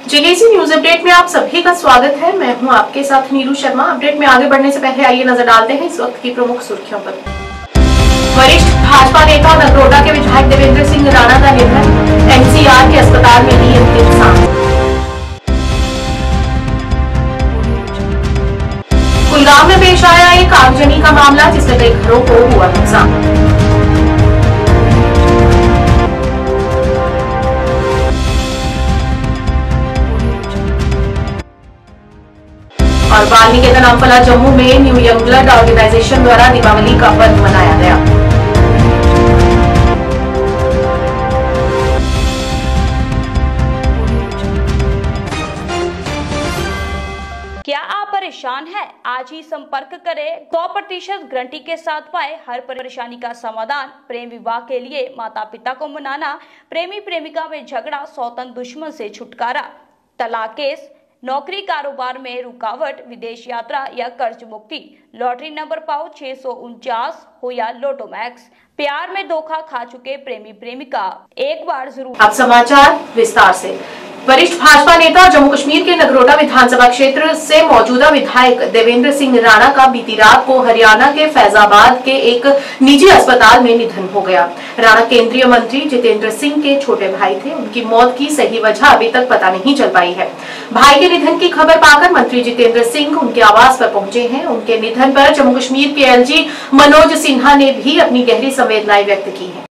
JKC news update में आप सभी का स्वागत है। मैं हूं आपके साथ नीलू शर्मा। अपडेट में आगे बढ़ने से पहले आइए नजर डालते हैं इस वक्त की प्रमुख सुर्खियों पर। वरिष्ठ भाजपा नेता नगरोटा के विधायक देवेंद्र सिंह राणा का निधन, एनसीआर के अस्पताल में ली अंतिम सांस। कुलगाम में पेश आया एक आगजनी का मामला, जिसमें कई घरों को हुआ नुकसान। और बाल निकेतन अम्फला जम्मू में न्यू यंग ब्लड ऑर्गेनाइजेशन द्वारा दीपावली का पर्व मनाया गया। क्या आप परेशान हैं? आज ही संपर्क करें। 100% गारंटी के साथ पाए हर परेशानी का समाधान। प्रेम विवाह के लिए माता पिता को मनाना, प्रेमी प्रेमिका में झगड़ा, सौतन दुश्मन से छुटकारा, तलाक केस, नौकरी कारोबार में रुकावट, विदेश यात्रा या कर्ज मुक्ति, लॉटरी नंबर पाओ 649 हो या लोटो मैक्स, प्यार में धोखा खा चुके प्रेमी प्रेमिका, एक बार जरूर। अब समाचार विस्तार से। वरिष्ठ भाजपा नेता और जम्मू कश्मीर के नगरोटा विधानसभा क्षेत्र से मौजूदा विधायक देवेंद्र सिंह राणा का बीती रात को हरियाणा के फैजाबाद के एक निजी अस्पताल में निधन हो गया। राणा केंद्रीय मंत्री जितेंद्र सिंह के छोटे भाई थे। उनकी मौत की सही वजह अभी तक पता नहीं चल पाई है। भाई के निधन की खबर पाकर मंत्री जितेंद्र सिंह उनके आवास पर पहुंचे हैं। उनके निधन पर जम्मू कश्मीर के एलजी मनोज सिन्हा ने भी अपनी गहरी संवेदनाएं व्यक्त की है।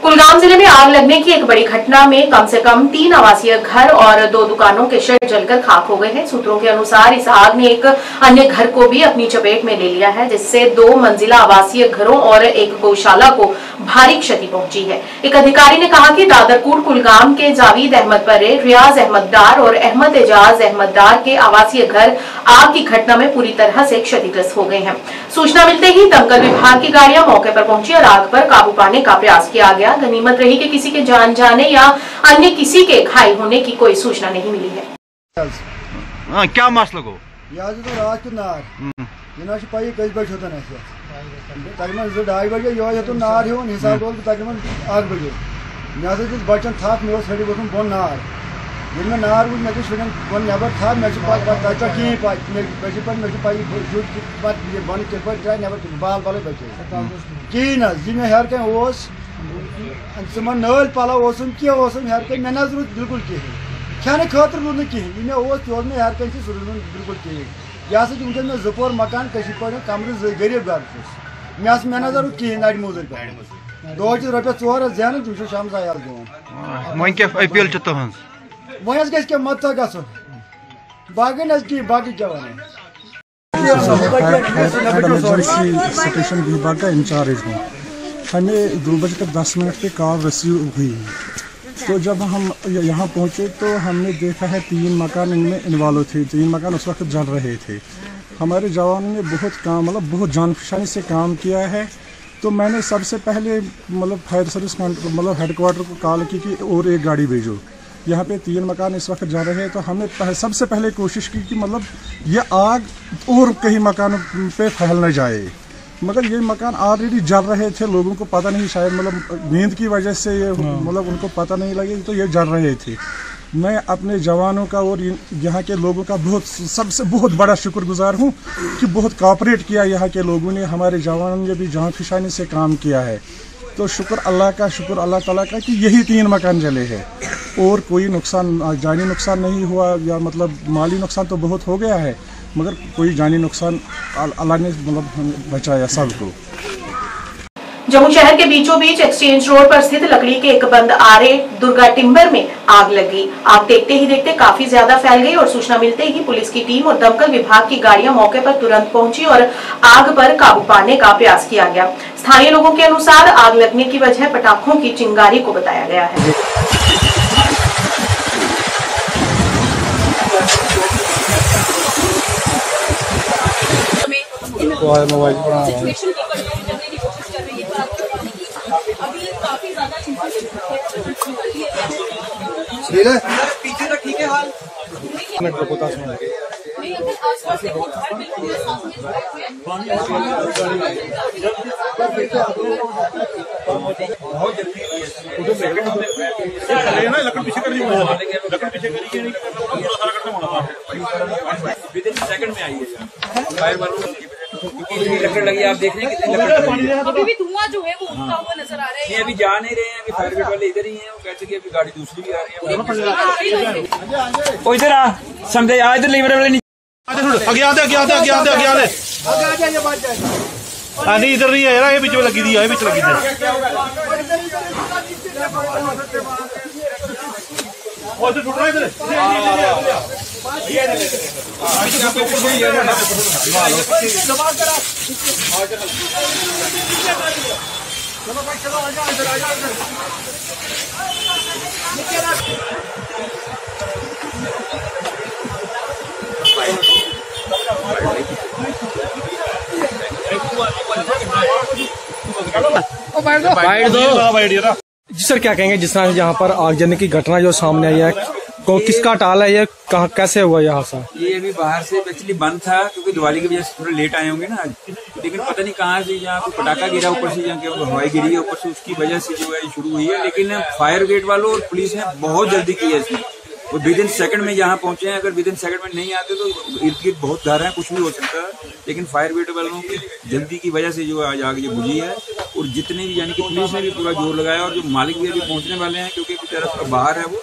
कुलगाम जिले में आग लगने की एक बड़ी घटना में कम से कम 3 आवासीय घर और 2 दुकानों के शेड जलकर खाक हो गए हैं। सूत्रों के अनुसार इस आग ने एक अन्य घर को भी अपनी चपेट में ले लिया है, जिससे 2 मंजिला आवासीय घरों और एक गौशाला को भारी क्षति पहुंची है। एक अधिकारी ने कहा कि दादरकूट कुलगाम के जावेद अहमद परे, रियाज अहमद डार और अहमद एजाज अहमद डार के आवासीय घर आग की घटना में पूरी तरह से क्षतिग्रस्त हो गए हैं। सूचना मिलते ही दमकल विभाग की गाड़ियां मौके पर पहुंची और आग पर काबू पाने का प्रयास किया गया। गनीमत रही कि किसी के जान जाने या अन्य किसी के घायल होने की कोई सूचना नहीं मिली है। क्या मसला गो? रात की नार यह पी कई बजे होता तकरीबन 2-2:30 बजे यह नार हो हिसाब रोज तकरीबन 8 बजे मे दिस बचन थप मे हड़ी वोथुन बोन नार ये मे नार वो मे शुरन बोन नबर था मे पे कहीं पे बन के द्राय नबर बाल बाल बचे कहीं जी मे हेर कह नल पलव कह हेर कह मे नज रूद बिल्कुल कहें खाने खतर रूद कहें मे मे हेर कह सह रूद बिल्कुल कहें यह हसा वनकस मे 2 पोर मकान पे कमर गरीब घर मे नजर रूद कहें नड़ मोजर पे दो रपस 4 जहन तुम शाम यार दिवान वो क्या अपील तुहन वह क्या मत गो बाकी न बाकी क्या वन स्टेशन गुलबर्ग का इंचार्ज हूँ। हमें 2:10 पे कॉल रिसीव हुई, तो जब हम यहाँ पहुँचे तो हमने देखा है 3 मकान इनमें इन्वॉल्व थे। 3 मकान उस वक्त जल रहे थे। हमारे जवानों ने बहुत काम बहुत जानफशानी से काम किया है। तो मैंने सबसे पहले फायर सर्विस हेडक्वार्टर को कॉल की कि और एक गाड़ी भेजो। यहाँ पे 3 मकान इस वक्त जा रहे हैं। तो हमने सबसे पहले कोशिश की कि ये आग और कहीं मकानों पे फैल न जाए, मगर ये मकान ऑलरेडी जल रहे थे। लोगों को पता नहीं, शायद नींद की वजह से ये उनको पता नहीं लगे, तो ये जल रहे थे। मैं अपने जवानों का और यहाँ के लोगों का सबसे बहुत बड़ा शुक्रगुजार हूँ कि बहुत कोऑपरेट किया यहाँ के लोगों ने। हमारे जवानों ने भी जानफशानी से काम किया है। तो शुक्र अल्लाह ताला का कि यही 3 मकान जले हैं और कोई नुकसान, जानी नुकसान नहीं हुआ, या माली नुकसान तो बहुत हो गया है, मगर कोई जानी नुकसान अल्लाह ने बचाया सबको। जम्मू शहर के बीचों बीच एक्सचेंज रोड पर स्थित लकड़ी के एक बंद आरे दुर्गा टिम्बर में आग लग गई। आग देखते ही देखते काफी ज्यादा फैल गई और सूचना मिलते ही पुलिस की टीम और दमकल विभाग की गाड़ियां मौके पर तुरंत पहुंची और आग पर काबू पाने का प्रयास किया गया। स्थानीय लोगों के अनुसार आग लगने की वजह पटाखों की चिंगारी को बताया गया है। पीछे तक ठीक है हाल आसपास लकड़ लगी, आप देख रहे हैं कितनी लकड़ अभी भी धुआं जो है वो उठता हुआ नजर आ रहा है। ये अभी जा नहीं रहे हैं, अभी फायर ब्रिगेड वाले इधर ही हैं। वो कहते हैं कि अभी गाड़ी दूसरी भी आ रही है। ओ इधर आ, समझे आ, इधर लेबर वाले आगे आते नहीं, इधर नहीं है यार, ये बीच में लगी थी, ये बीच लगी थी। जी सर, क्या कहेंगे जिस तरह यहाँ पर आगजनी की घटना जो सामने आई है, किसका टाल है ये, कहाँ कैसे हुआ ये हादसा? ये अभी बाहर से एक्चुअली बंद था क्योंकि दिवाली की वजह से थोड़ा लेट आए होंगे ना आज, लेकिन पता नहीं कहाँ से यहाँ कोई पटाखा गिरा ऊपर से, यहाँ हवाई गिरी है ऊपर से, उसकी वजह से जो है शुरू हुई है। लेकिन फायर ब्रिगेड वालों और पुलिस ने बहुत जल्दी की है इसमें, वो विद इन सेकंड में यहाँ पहुंचे हैं। अगर विद इन सेकंड में नहीं आते तो इर्द गिर्द बहुत घर है, कुछ भी हो सकता है। लेकिन फायर ब्रिगेड वालों की जल्दी की वजह से जो आज आग ये बुझी है। और जितने भी यानी कि पुलिस ने भी पूरा जोर लगाया, और जो मालिक भी अभी पहुंचने वाले हैं क्योंकि बेचारा बाहर है वो,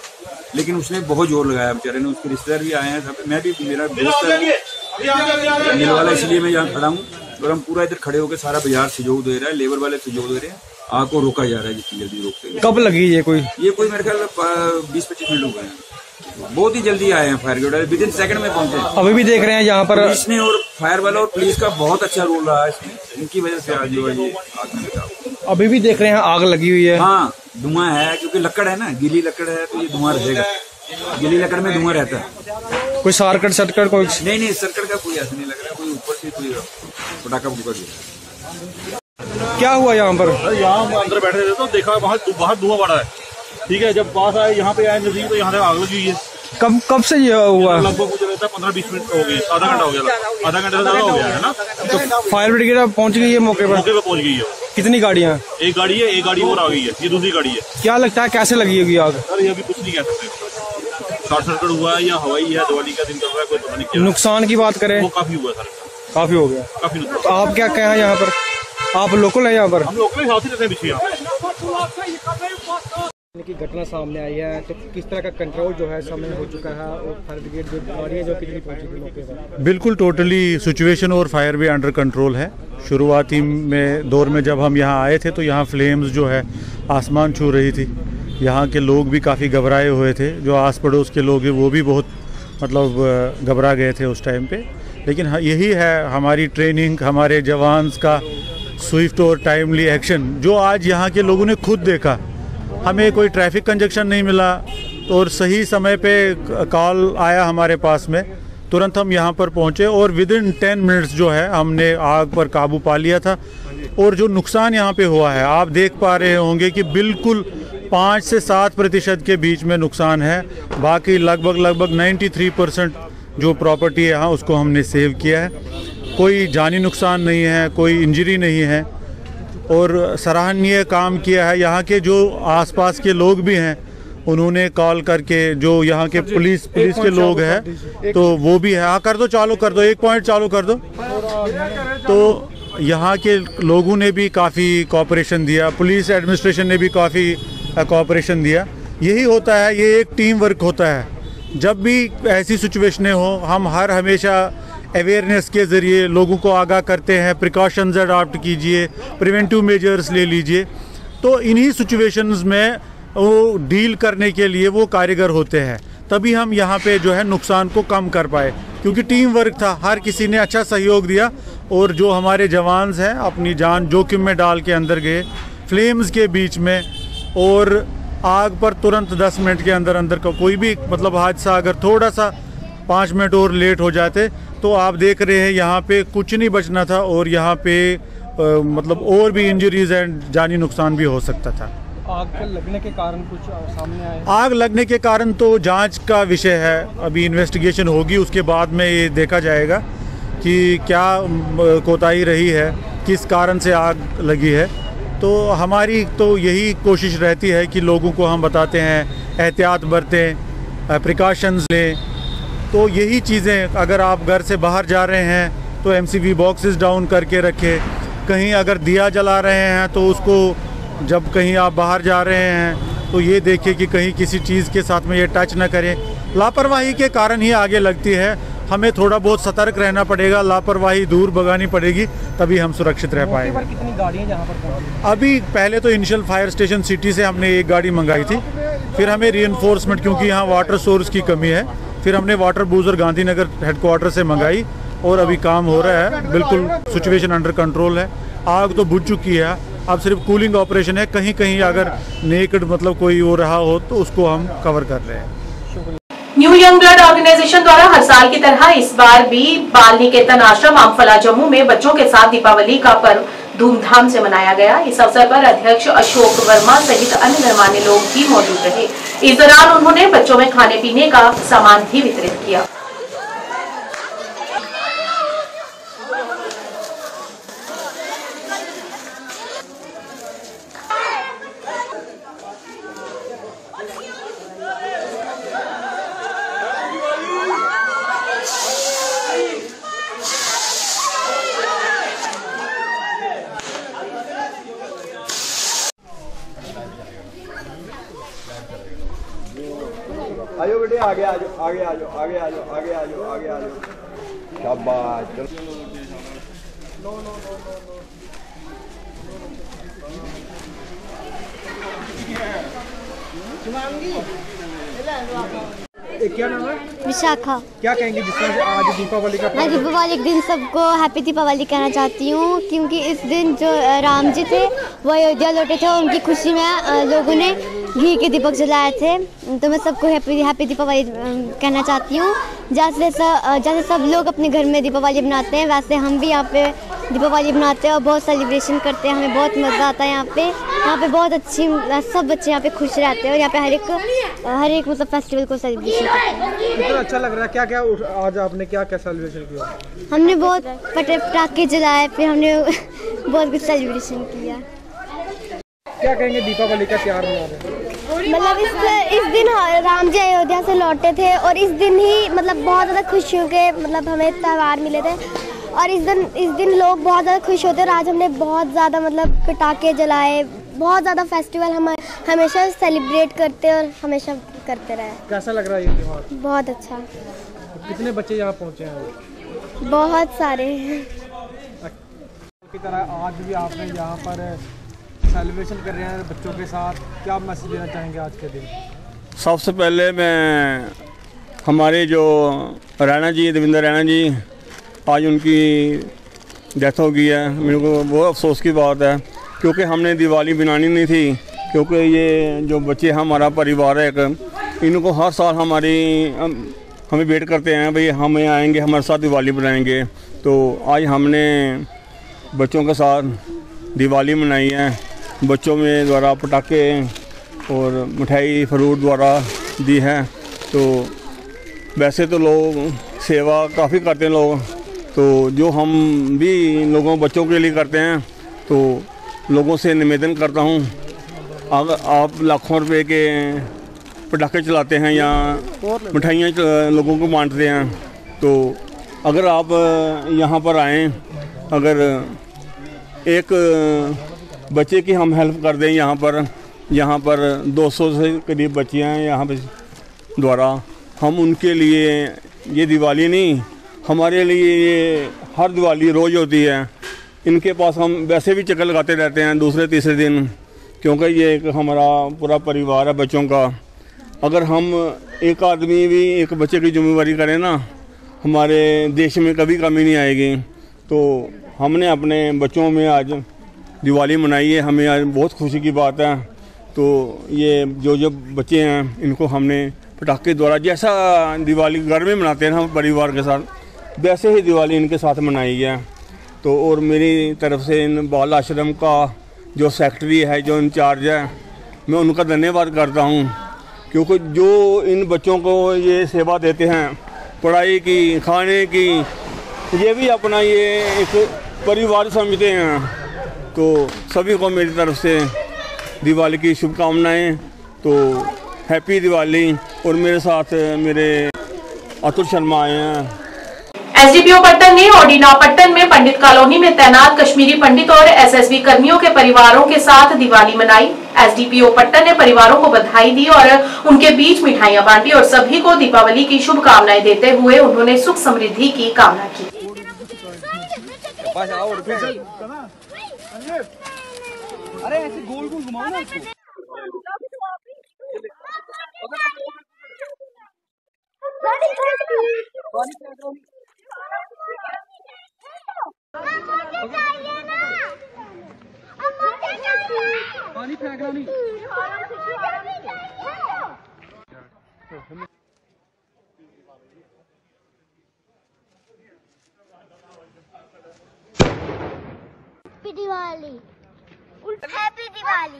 लेकिन उसने बहुत जोर लगाया बेचारे ने। उसके रिश्तेदार भी आए हैं सब, मैं भी, मेरा दोस्त है मिल वाला, इसलिए मैं यहाँ खड़ा हूँ। और हम पूरा इधर खड़े होकर सारा बाजार सहयोग दे रहा है, लेबर वाले सहयोग दे रहे हैं, आग को रोका जा रहा है जितनी जल्दी रोक सके। कब लगी ये कोई मेरे ख्याल 20-25 मिनट हो गए हैं। बहुत ही जल्दी आए हैं fire brigade, with in second में पहुंचे। अभी भी देख रहे हैं यहाँ पर पुलिस ने और फायर वाला और पुलिस का बहुत अच्छा रोल रहा है इसमें, इनकी वजह से आज जो है ये आग में लगा। अभी भी देख रहे हैं आग लगी हुई है। हाँ, धुआं है क्योंकि लकड़ है ना, गीली लकड़ है तो ये धुआं रहेगा। गीली लकड़ में धुआं रहता है। कोई सर्कट सर्कट कोई नहीं, सर्कट का कोई ऐसा नहीं लग रहा, कोई ऊपर से कोई पटाखा फूका गया। क्या हुआ यहाँ पर? यहाँ अंदर बैठे थे तो देखा बाहर धुआं बढ़ा है, ठीक है। जब पास आए यहाँ पे आए नजदीक तो यहाँ से आग लगी हुई है। कब से ये हुआ? लगभग मुझे लगता है 15-20 मिनट हो गए, आधा घंटा हो गया, आधा घंटे से ज्यादा हो गया है ना। तो फायर ब्रिगेड पहुंच गई है मौके पर पहुंच गई है। कितनी गाड़ियाँ? एक गाड़ी है, एक गाड़ी और आ गई है, ये दूसरी गाड़ी है। क्या लगता है कैसे लगी होगी आग? सर ये अभी कुछ नहीं कह सकते, शॉर्ट सर्किट हुआ है या हवाई है, दिवाली का दिन कर रहा है, कोई पता नहीं क्या। नुकसान की बात करें वो काफी हुआ सर, काफी हो गया, काफी नुकसान। तो आप क्या कहें यहाँ पर? आप लोकल हैं यहाँ पर? हम लोकल साथ ही रहते हैं पीछे यहाँ। की घटना सामने आई है तो किस तरह का कंट्रोल जो है समय हो चुका है, और फायर ब्रिगेड जो गाड़ियाँ जो कितनी पहुँची थी मौके पर? बिल्कुल टोटली सिचुएशन और फायर भी अंडर कंट्रोल है। शुरुआती में दौर में जब हम यहाँ आए थे तो यहाँ फ्लेम्स जो है आसमान छू रही थी। यहाँ के लोग भी काफ़ी घबराए हुए थे, जो आस पड़ोस के लोग हैं वो भी बहुत मतलब घबरा गए थे उस टाइम पे। लेकिन यही है हमारी ट्रेनिंग, हमारे जवान्स का स्विफ्ट और टाइमली एक्शन, जो आज यहाँ के लोगों ने खुद देखा। हमें कोई ट्रैफिक कंजक्शन नहीं मिला और सही समय पे कॉल आया हमारे पास में, तुरंत हम यहाँ पर पहुँचे और विद इन 10 मिनट्स जो है हमने आग पर काबू पा लिया था। और जो नुकसान यहाँ पे हुआ है आप देख पा रहे होंगे कि बिल्कुल 5 से 7% के बीच में नुकसान है। बाकी लगभग 93% जो प्रॉपर्टी है यहाँ उसको हमने सेव किया है। कोई जानी नुकसान नहीं है, कोई इंजरी नहीं है और सराहनीय काम किया है। यहाँ के जो आसपास के लोग भी हैं उन्होंने कॉल करके, जो यहाँ के पुलिस के लोग हैं तो वो भी है, हाँ कर दो, चालू कर दो, 1 पॉइंट चालू कर दो। तो यहाँ के लोगों ने भी काफ़ी कोऑपरेशन दिया, पुलिस एडमिनिस्ट्रेशन ने भी काफ़ी कोऑपरेशन दिया। यही होता है, ये एक टीम वर्क होता है। जब भी ऐसी सिचुएशनें हो हम हमेशा अवेयरनेस के ज़रिए लोगों को आगाह करते हैं, प्रिकॉशंस अडॉप्ट कीजिए, प्रिवेंटिव मेजर्स ले लीजिए। तो इन्हीं सिचुएशंस में वो डील करने के लिए वो कारीगर होते हैं, तभी हम यहाँ पे जो है नुकसान को कम कर पाए, क्योंकि टीम वर्क था, हर किसी ने अच्छा सहयोग दिया। और जो हमारे जवान्स हैं अपनी जान जोखिम में डाल के अंदर गए फ्लेम्स के बीच में, और आग पर तुरंत 10 मिनट के अंदर का कोई भी मतलब हादसा अगर थोड़ा सा 5 मिनट और लेट हो जाते तो आप देख रहे हैं यहाँ पे कुछ नहीं बचना था, और यहाँ पे मतलब और भी इंजरीज एंड जानी नुकसान भी हो सकता था। आग लगने के कारण कुछ सामने आए? आग लगने के कारण तो जांच का विषय है, अभी इन्वेस्टिगेशन होगी, उसके बाद में ये देखा जाएगा कि क्या कोताही रही है। किस कारण से आग लगी है। तो हमारी तो यही कोशिश रहती है कि लोगों को हम बताते हैं एहतियात बरतें, प्रिकॉशंस लें। तो यही चीज़ें, अगर आप घर से बाहर जा रहे हैं तो एमसीवी बॉक्सेस डाउन करके रखें। कहीं अगर दिया जला रहे हैं तो उसको, जब कहीं आप बाहर जा रहे हैं तो ये देखें कि कहीं किसी चीज़ के साथ में ये टच ना करें। लापरवाही के कारण ही आगे लगती है, हमें थोड़ा बहुत सतर्क रहना पड़ेगा, लापरवाही दूर भगानी पड़ेगी, तभी हम सुरक्षित रह पाएंगे। कितनी गाड़ियाँ यहाँ पर पहुँची? अभी पहले तो इनिशियल फायर स्टेशन सिटी से हमने एक गाड़ी मंगाई थी, फिर हमें रीइंफोर्समेंट, क्योंकि यहाँ वाटर सोर्स की कमी है, फिर हमने वाटर बूजर गांधीनगर हेडक्वार्टर से मंगाई और अभी काम हो रहा है। बिल्कुल सिचुएशन अंडर कंट्रोल है, आग तो बुझ चुकी है, अब सिर्फ कूलिंग ऑपरेशन है। कहीं कहीं अगर नेकेड मतलब कोई हो रहा हो तो उसको हम कवर कर रहे हैं। न्यू यंग ब्लड ऑर्गेनाइजेशन द्वारा हर साल की तरह इस बार भी बाल निकेतन आश्रम आमफला जम्मू में बच्चों के साथ दीपावली का पर्व धूमधाम से मनाया गया। इस अवसर पर अध्यक्ष अशोक वर्मा सहित अन्य गणमान्य लोग भी मौजूद रहे। इस दौरान उन्होंने बच्चों में खाने पीने का सामान भी वितरित किया। आजो बेटे, आगे आजो, आगे आजो, आगे आजो, आगे आजो, आगे आजो। शाबाश। क्या नाम है? विशाखा। क्या कहेंगे जिस तरह से आज दीपावली का? मैं दीपावली के दिन सबको हैप्पी दीपावली कहना चाहती हूँ, क्योंकि इस दिन जो राम जी थे वो अयोध्या लौटे थे, उनकी खुशी में लोगों ने घी के दीपक जलाए थे। तो मैं सबको हैप्पी दीपावली कहना चाहती हूँ। जैसे सब लोग अपने घर में दीपावली बनाते हैं, वैसे हम भी यहाँ पे दीपावली बनाते हैं और बहुत सेलिब्रेशन करते हैं। हमें बहुत मज़ा आता है यहाँ पे बहुत अच्छी, सब बच्चे यहाँ पे खुश रहते हैं और यहाँ पे हर एक मतलब फेस्टिवल को सेलिब्रेशन करते हैं। कितना अच्छा लग रहा है। क्या क्या आज आपने क्या क्या सेलिब्रेशन किया? हमने बहुत पटाखे जलाए, फिर हमने बहुत कुछ सेलिब्रेशन किया। क्या कहेंगे दीपावली का त्योहार मना रहे हैं? मतलब इस दिन राम जी अयोध्या से लौटे थे और इस दिन ही मतलब बहुत ज़्यादा खुशियों के मतलब हमें त्यौहार मिले थे और इस दिन लोग बहुत ज़्यादा खुश होते हैं। और आज हमने बहुत ज़्यादा मतलब पटाखे जलाए, बहुत ज़्यादा फेस्टिवल हम हमेशा सेलिब्रेट करते हैं और हमेशा करते रहे। कैसा लग रहा है ये त्योहार? बहुत अच्छा। कितने बच्चे यहाँ पहुँचे हैं? बहुत सारे। की तरह आज भी आपने यहाँ पर सेलिब्रेशन कर रहे हैं बच्चों के साथ, क्या मैसेज देना चाहेंगे आज के दिन? सबसे पहले मैं हमारे जो रैना जी, देवेंद्र रैना जी, आज उनकी डेथ हो गई है। मेरे को बहुत अफसोस की बात है, क्योंकि हमने दिवाली बनानी नहीं थी, क्योंकि ये जो बच्चे हमारा परिवार है एक, इनको हर साल हमें वेट करते हैं भाई हमें आएंगे, हमारे साथ दिवाली बनाएंगे। तो आज हमने बच्चों के साथ दिवाली मनाई है। बच्चों में द्वारा पटाखे और मिठाई फ्रूट द्वारा दी है। तो वैसे तो लोग सेवा काफ़ी करते हैं लोग, तो जो हम भी लोगों बच्चों के लिए करते हैं, तो लोगों से निवेदन करता हूँ, अगर आप लाखों रुपए के पटाखे चलाते हैं या मिठाइयाँ लोगों को बांटते हैं, तो अगर आप यहाँ पर आएँ, अगर एक बच्चे की हम हेल्प कर दें, यहाँ पर 200 से करीब बच्चियाँ हैं यहाँ पे द्वारा, हम उनके लिए ये दिवाली नहीं, हमारे लिए ये हर दिवाली रोज़ होती है। इनके पास हम वैसे भी चक्कर लगाते रहते हैं दूसरे तीसरे दिन, क्योंकि ये एक हमारा पूरा परिवार है बच्चों का। अगर हम एक आदमी भी एक बच्चे की जिम्मेवारी करें ना, हमारे देश में कभी कमी नहीं आएगी। तो हमने अपने बच्चों में आज दिवाली मनाई है, हमें आज बहुत खुशी की बात है। तो ये जो बच्चे हैं, इनको हमने पटाखे द्वारा, जैसा दिवाली घर में मनाते हैं हम परिवार के साथ, वैसे ही दिवाली इनके साथ मनाई है। तो और मेरी तरफ से इन बाल आश्रम का जो सेक्रेटरी है, जो इंचार्ज है, मैं उनका धन्यवाद करता हूँ, क्योंकि जो इन बच्चों को ये सेवा देते हैं, पढ़ाई की, खाने की, ये भी अपना ये एक परिवार समिति हैं, तो सभी को मेरी तरफ से दिवाली की शुभकामनाएं। तो हैप्पी दिवाली। और मेरे साथ मेरे अतुल शर्मा आए हैं। एसडीपीओ पट्टन ने ओडिना पट्टन में पंडित कॉलोनी में तैनात कश्मीरी पंडित और एसएसबी कर्मियों के परिवारों के साथ दिवाली मनाई। एसडीपीओ पट्टन ने परिवारों को बधाई दी और उनके बीच मिठाइयां बांटी और सभी को दीपावली की शुभकामनाएं देते हुए उन्होंने सुख समृद्धि की कामना की। अरे ऐसे गोल गोल घुमाओ ना इसको। पानी फेंकना नहीं। दिवाली, हैप्पी दिवाली।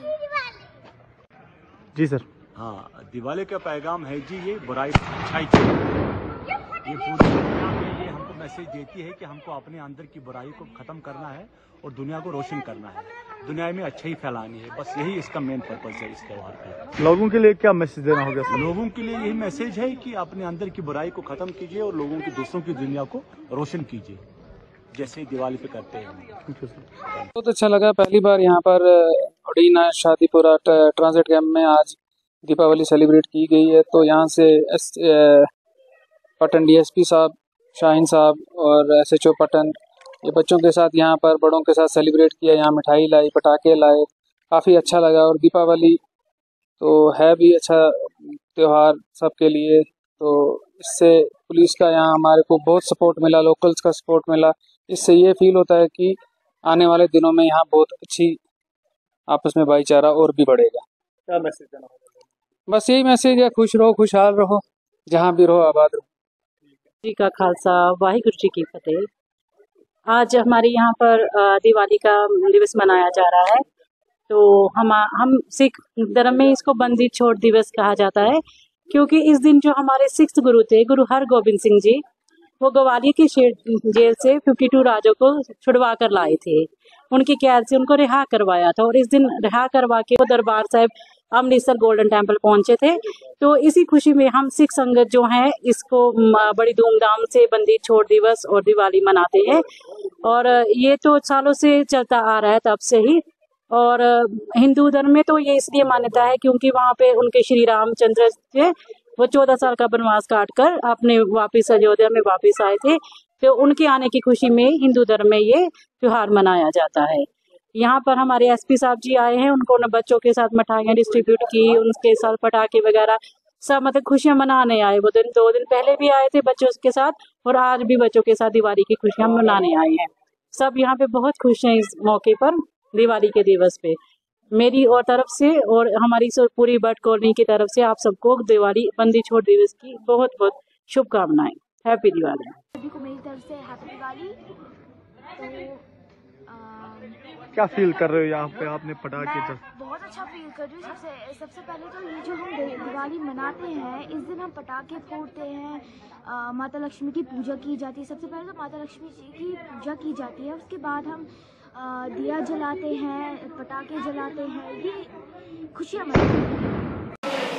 जी सर। हाँ, दिवाली का पैगाम है जी, ये बुराई अच्छाई की, ये पूरी दुनिया में ये हमको मैसेज देती है कि हमको अपने अंदर की बुराई को खत्म करना है और दुनिया को रोशन करना है, दुनिया में अच्छाई फैलानी है। बस यही इसका मेन पर्पस है इस त्योहार का। लोगों के लिए क्या मैसेज देना होगा सर? लोगों के लिए यही मैसेज है कि अपने अंदर की बुराई को खत्म कीजिए और लोगों की, दूसरों की दुनिया को रोशन कीजिए, जैसे दिवाली पे करते हैं। बहुत अच्छा लगा। पहली बार यहाँ पर ओडिना शादीपुरा ट्रांजिट कैंप में आज दीपावली सेलिब्रेट की गई है। तो यहाँ से पटन डीएसपी साहब, शाहीन साहब और एसएचओ पटन, ये बच्चों के साथ यहाँ पर बड़ों के साथ सेलिब्रेट किया। यहाँ मिठाई लाई, पटाखे लाए, काफ़ी अच्छा लगा। और दीपावली तो है भी अच्छा त्यौहार सबके लिए, तो इससे पुलिस का यहाँ हमारे को बहुत सपोर्ट मिला, लोकल्स का सपोर्ट मिला। इससे ये फील होता है कि आने वाले दिनों में यहाँ बहुत अच्छी आपस में भाईचारा और भी बढ़ेगा। क्या मैसेज देना होगा? बस यही मैसेज है, खुश रहो, खुशहाल रहो, जहाँ भी रहो आबाद रहो। जी का खालसा, वाहिगुरु जी की फतेह। आज हमारे यहाँ पर दिवाली का दिवस मनाया जा रहा है। तो हम सिख धर्म में इसको बंदी छोड़ दिवस कहा जाता है, क्योंकि इस दिन जो हमारे सिख गुरु थे, गुरु हरगोबिंद सिंह जी, वो ग्वालियर की जेल से 52 राजों को छुड़वा कर लाए थे। उनकी कैद से उनको रिहा करवाया था और इस दिन रिहा करवा के वो दरबार साहिब अमृतसर गोल्डन टेम्पल पहुंचे थे। तो इसी खुशी में हम सिख संगत जो है इसको बड़ी धूमधाम से बंदी छोड़ दिवस और दिवाली मनाते हैं। और ये तो सालों से चलता आ रहा है तब से ही। और हिंदू धर्म में तो ये इसलिए मान्यता है क्योंकि वहाँ पे उनके श्री रामचंद्र थे, वो 14 साल का वनवास काट कर अपने वापिस अयोध्या में वापिस आए थे। तो उनके आने की खुशी में हिंदू धर्म में ये त्योहार मनाया जाता है। यहाँ पर हमारे एसपी साहब जी आए हैं, उनको न बच्चों के साथ मिठाइयाँ डिस्ट्रीब्यूट की, उनके साथ पटाखे वगैरह सब मतलब खुशियाँ मनाने आए। वो 2 दिन पहले भी आए थे बच्चों के साथ और आज भी बच्चों के साथ दिवाली की खुशियाँ मनाने आए हैं। सब यहाँ पे बहुत खुश हैं इस मौके पर, दिवाली के दिवस पे। मेरी और तरफ से और हमारी पूरी बट कॉलोनी की तरफ से आप सबको दिवाली बंदी छोड़ दिवस की बहुत बहुत शुभकामनाएं। हैप्पी दिवाली। सभी को मेरी तरफ से हैप्पी दिवाली। तो क्या फील कर रहे हो यहाँ पे आपने पटाखे? बहुत अच्छा फील कर रही हूँ। सबसे पहले तो ये जो हम दिवाली मनाते हैं, इस दिन हम पटाखे फोड़ते हैं, माता लक्ष्मी की पूजा की जाती है। सबसे पहले तो माता लक्ष्मी जी की पूजा की जाती है, उसके बाद हम दिया जलाते हैं, पटाखे जलाते हैं, ये खुशियाँ मनाते हैं।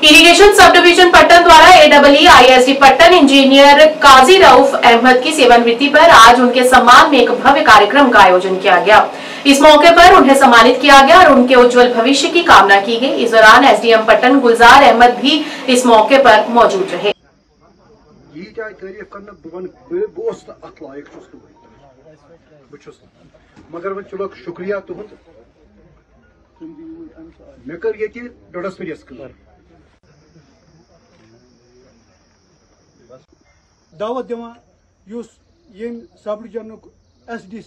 इरिगेशन सब डिवीजन पट्टन द्वारा AEE-ISD पट्टन इंजीनियर काजी रऊफ अहमद की सेवानिवृत्ति पर आज उनके सम्मान में एक भव्य कार्यक्रम का आयोजन किया गया। इस मौके पर उन्हें सम्मानित किया गया और उनके उज्जवल भविष्य की कामना की गई। इस दौरान एसडीएम पट्टन गुलजार अहमद भी इस मौके पर मौजूद रहे। मगर वो चलो शुक्रिया तुहद मे कर ये डोडस वरियस दावत दिवान युस यम सब डिवीजन SD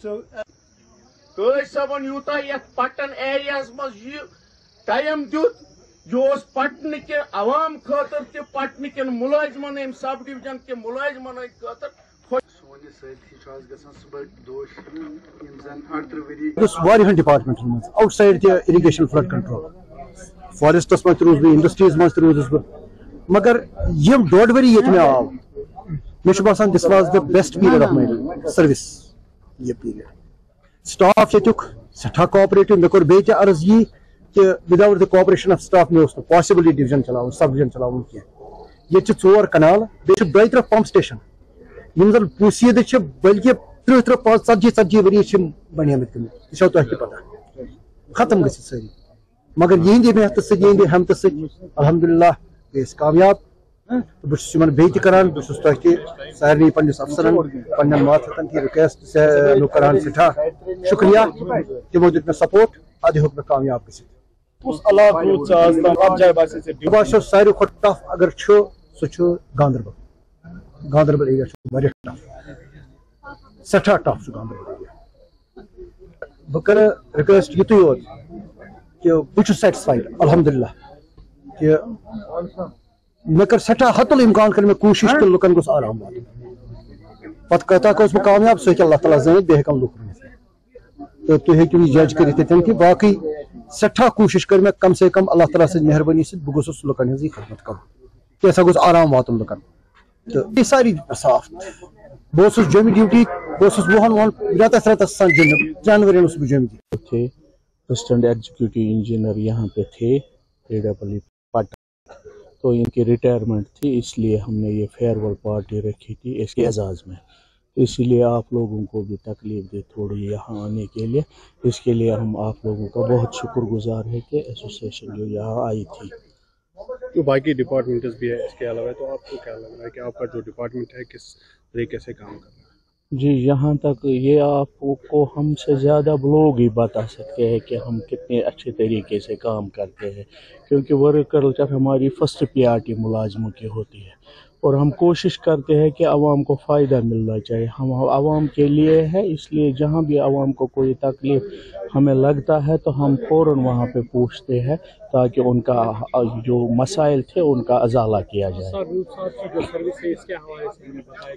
सबन यूता पट्टन एरियास मज टाइम दुत योस पट्न के अवाम खतर ते पट्न के मुलाजमन सब डिवीजन के मुलाजमन खतर department outside irrigation flood control forests मज रूस बह इंडस्ट्रीज मज रूस बह मगर यम 1.5 वरी ये आव मे बासान this was the best period of my service ये पीरियड स्टाफ येतुक सठा कोऑपरेटिव मे कोर बेते अर्ज यी कि without the cooperation of staff मे पॉसिबल ये डिवीजन चलावन सब डिवीजन चलावन की ये 4 कनाल बे 2 पंप स्टेशन यम जन पुसीद बल्कि 30-40 वरी बनियमित यह तुम पता खत्म गि सारी मगर यहंद मेहनत सहिंद हमत अल्हम्दुलिल्लाह गए कामयाब तो बहुत बे करान सारे पन्नस अफसरन पन्न मातहतन की रिक्वेस्ट करान सठा शुक्रिया तमो दित मे सपोर्ट अद हेक मे कामयाब गो सारे खो टफ अगर सह गांधरबल एरिया टफ सठा टफ गांधरबल एरिया बह कर रिक्वेस्ट युत योत कि बहुत सेटिस्फाइड अल्हम्दुलिल्लाह कि मे कर सठा हतुल इम्कान कर कोशिश कि लुकन गोस आराम वात पता कस बह कामयाब सह अल्लाह ताला जान बे हेकन लुक तो तुम हेकु जज कर कि बाकी सठा कोशिश कर मे कम से कम अल्लाह ताला से मेहरबानी से बह गोस लुकन हज खदमत कर कि गोस आराम वातुन लुकन तो ये सारी साफ बह जमी ड्यूटी बह वहन रतस रतस जानवर जमी थे असिस्टेंट एग्जीक्यूटिव इंजीनियर यहाँ पे थे AEE पट तो इनकी रिटायरमेंट थी इसलिए हमने ये फेयरवेल पार्टी रखी थी इसके एजाज़ में इसीलिए आप लोगों को भी तकलीफ दी थोड़ी यहाँ आने के लिए इसके लिए हम आप लोगों का बहुत शुक्रगुजार है कि एसोसिएशन जो यहाँ आई थी। तो बाकी डिपार्टमेंट्स भी है इसके अलावा तो आपको क्या लग रहा है कि आपका जो डिपार्टमेंट है किस तरीके से काम कर रहा है? जी यहाँ तक ये आपको हमसे ज़्यादा लोग ही बता सकते हैं कि हम कितने अच्छे तरीके से काम करते हैं क्योंकि वर्क कल्चर हमारी फर्स्ट प्रायोरिटी मुलाजमों की होती है और हम कोशिश करते हैं कि आवाम को फ़ायदा मिलना चाहिए। हम आवाम के लिए है इसलिए जहाँ भी आवाम को कोई तकलीफ़ हमें लगता है तो हम फ़ौरन वहाँ पे पूछते हैं ताकि उनका जो मसाइल थे उनका अजाला किया जाए।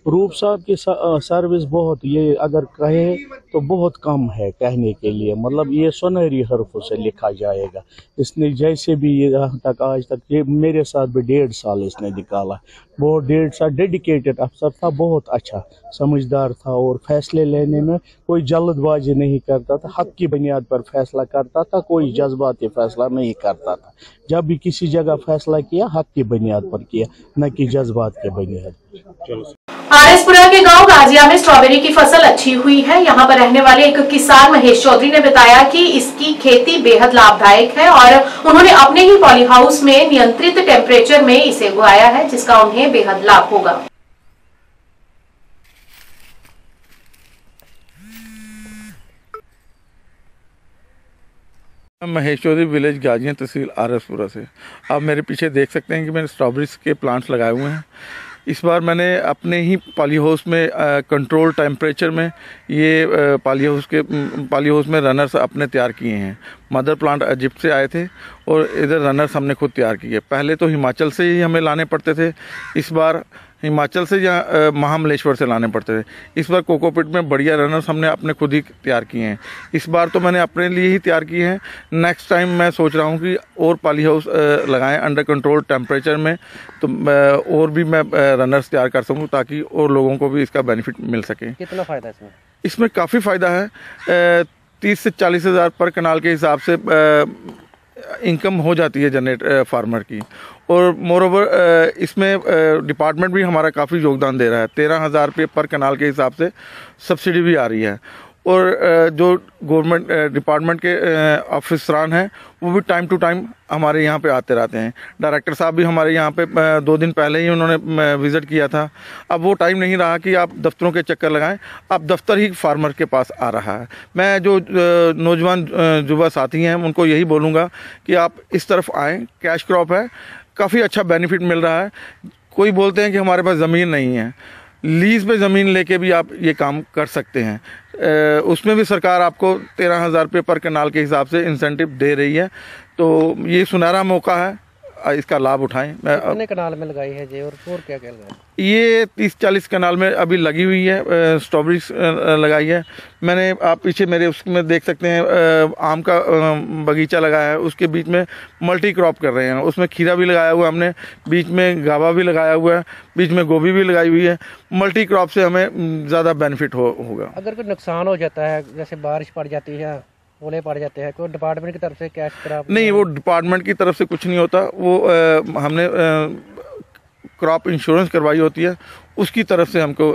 रूप साहब की सर्विस बहुत ये अगर कहे तो बहुत कम है कहने के लिए मतलब ये सुनहरी हरफों से लिखा जाएगा। इसने जैसे भी ये यहाँ तक आज तक ये मेरे साथ भी 1.5 साल इसने निकाला बहुत 1.5 साल डेडिकेटेड अफसर था बहुत अच्छा समझदार था और फैसले लेने में कोई जल्दबाजी नहीं करता था हक की बुनियाद पर फैसला करता था कोई जज्बाती फैसला नहीं करता था जब भी किसी जगह फैसला किया हक की बुनियाद पर किया न कि जज्बात के बुनियाद पर। आरएसपुरा के गांव गाजिया में स्ट्रॉबेरी की फसल अच्छी हुई है। यहां पर रहने वाले एक किसान महेश चौधरी ने बताया कि इसकी खेती बेहद लाभदायक है और उन्होंने अपने ही पॉली हाउस में नियंत्रित टेम्परेचर में इसे उगाया है जिसका उन्हें बेहद लाभ होगा। महेश चौधरी विलेज गाजिया तहसील आरएसपुरा से आप मेरे पीछे देख सकते हैं कि मैंने स्ट्रॉबेरीज के प्लांट्स लगाए हुए हैं। इस बार मैंने अपने ही पॉली हाउस में कंट्रोल टेम्परेचर में ये पॉली हाउस में रनर्स अपने तैयार किए हैं। मदर प्लांट इजिप्ट से आए थे और इधर रनर्स हमने खुद तैयार किए। पहले तो हिमाचल से ही हमें लाने पड़ते थे, इस बार हिमाचल से या महाबलेश्वर से लाने पड़ते थे। इस बार कोकोपीट में बढ़िया रनर्स हमने अपने खुद ही तैयार किए हैं। इस बार तो मैंने अपने लिए ही तैयार किए हैं। नेक्स्ट टाइम मैं सोच रहा हूँ कि और पॉली हाउस लगाएं अंडर कंट्रोल टेम्परेचर में तो और भी मैं रनर्स तैयार कर सकूँ ताकि और लोगों को भी इसका बेनिफिट मिल सके। कितना फ़ायदा है इसमें? इसमें काफ़ी फ़ायदा है। 30 से 40 हज़ार पर कनाल के हिसाब से इनकम हो जाती है जनरेट फार्मर की। और मोरओवर इसमें डिपार्टमेंट भी हमारा काफ़ी योगदान दे रहा है। 13,000 रुपये पर कनाल के हिसाब से सब्सिडी भी आ रही है। और जो गवर्नमेंट डिपार्टमेंट के ऑफिसरान हैं वो भी टाइम टू टाइम हमारे यहाँ पे आते रहते हैं। डायरेक्टर साहब भी हमारे यहाँ पे 2 दिन पहले ही उन्होंने विज़िट किया था। अब वो टाइम नहीं रहा कि आप दफ्तरों के चक्कर लगाएं, अब दफ्तर ही फार्मर के पास आ रहा है। मैं जो नौजवान युवा साथी हैं उनको यही बोलूँगा कि आप इस तरफ आएँ। कैश क्रॉप है, काफ़ी अच्छा बेनिफिट मिल रहा है। कोई बोलते हैं कि हमारे पास ज़मीन नहीं है, लीज़ पे ज़मीन लेके भी आप ये काम कर सकते हैं। उसमें भी सरकार आपको 13,000 रुपये पर कनाल के हिसाब से इंसेंटिव दे रही है। तो ये सुनहरा मौका है इसका लाभ उठाएं। कितने कनाल में लगाई है जी और क्या क्या लगाया? ये 30-40 कनाल में अभी लगी हुई है, स्ट्रॉबेरी लगाई है मैंने। आप पीछे मेरे उसमें देख सकते हैं आम का बगीचा लगाया है, उसके बीच में मल्टी क्रॉप कर रहे हैं। उसमें खीरा भी लगाया हुआ है हमने, बीच में गावा भी लगाया हुआ है, बीच में गोभी भी लगाई हुई है। मल्टी क्रॉप से हमें ज़्यादा बेनिफिट होगा। अगर कोई नुकसान हो जाता है, जैसे बारिश पड़ जाती है, ओले पड़ जाते हैं, कोई डिपार्टमेंट की तरफ से कैश क्रॉप? नहीं, वो डिपार्टमेंट की तरफ से कुछ नहीं होता, वो हमने क्रॉप इंश्योरेंस करवाई होती है, उसकी तरफ से हमको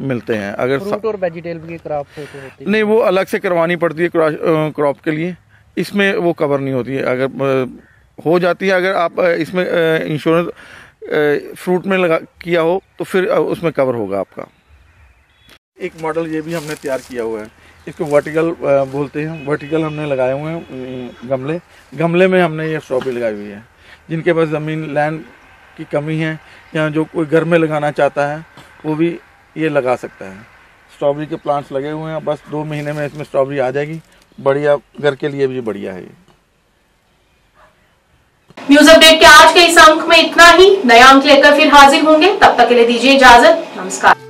मिलते हैं। अगर फ्रूट और वेजिटेबल की क्रॉप होती है? नहीं, वो अलग से करवानी पड़ती है क्रॉप के लिए, इसमें वो कवर नहीं होती है। अगर हो जाती है, अगर आप इसमें इंश्योरेंस फ्रूट में लगा किया हो तो फिर उसमें कवर होगा आपका। एक मॉडल ये भी हमने तैयार किया हुआ है, इसको वर्टिकल बोलते हैं। वर्टिकल हमने लगाए हुए हैं गमले में हमने ये स्ट्रॉबेरी लगाई हुई है। जिनके पास ज़मीन लैंड की कमी है या जो कोई घर में लगाना चाहता है वो भी ये लगा सकता है। स्ट्रॉबेरी के प्लांट्स लगे हुए हैं, बस 2 महीने में इसमें स्ट्रॉबेरी आ जाएगी। बढ़िया, घर के लिए भी बढ़िया है। न्यूज अपडेट के आज के इस अंक में इतना ही। नया अंक लेकर फिर हाजिर होंगे, तब तक के लिए दीजिए इजाजत। नमस्कार।